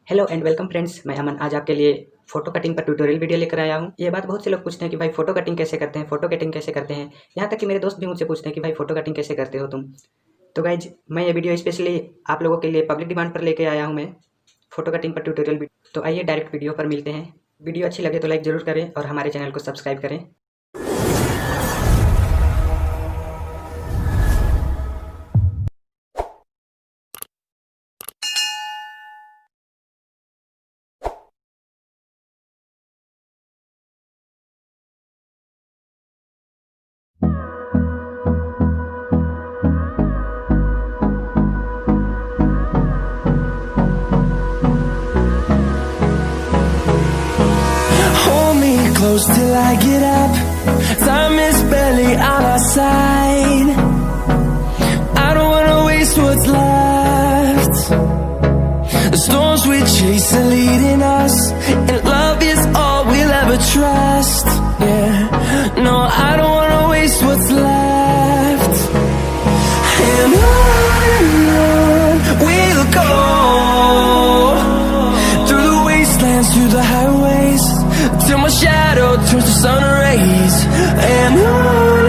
Hello and welcome friends, मैं अमन आज आपके लिए फोटो कटिंग पर ट्यूटोरियल वीडियो लेकर आया हूँ। ये बात बहुत से लोग पूछते हैं कि भाई फोटो कटिंग कैसे करते हैं, फोटो कटिंग कैसे करते हैं। यहाँ तक कि मेरे दोस्त भी मुझसे पूछते हैं कि भाई फोटो कटिंग कैसे करते हो तुम। तो गाइज मैं ये वीडियो स्पेशली आप लोगों के लिए पब्लिक डिमांड पर लेके आया हूँ मैं, फोटो कटिंग पर ट्यूटोरियल वीडियो। तो आइए डायरेक्ट वीडियो पर मिलते हैं। वीडियो अच्छी लगे तो लाइक ज़रूर करें और हमारे चैनल को सब्सक्राइब करें। Close till I get up. Time is barely on our side. I don't wanna waste what's left. The storms we chase are leading us, and love is all we'll ever trust. Yeah, no, I don't wanna waste what's left. And on we'll go, through the wastelands, through the highways, till my shadow turns to sun rays. And on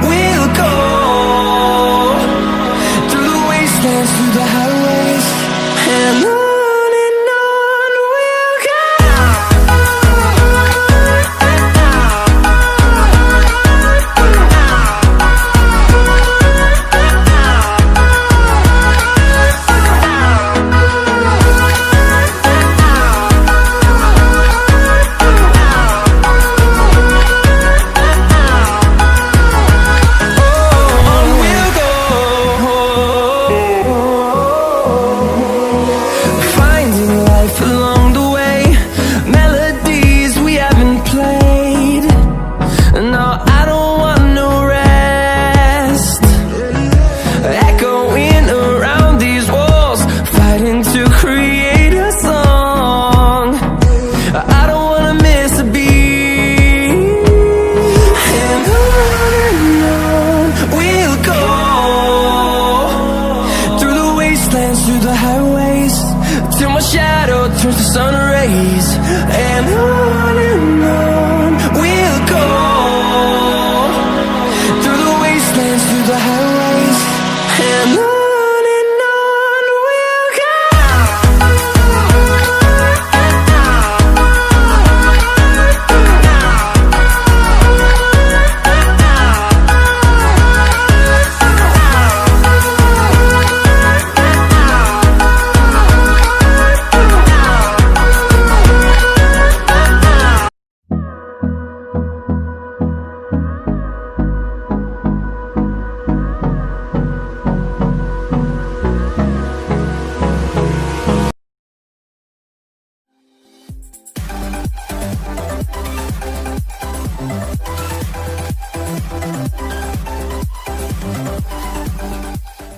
we'll go, through the wastelands, through the highways. And on we'll go. Through the highways, till my shadow turns to sun rays. And on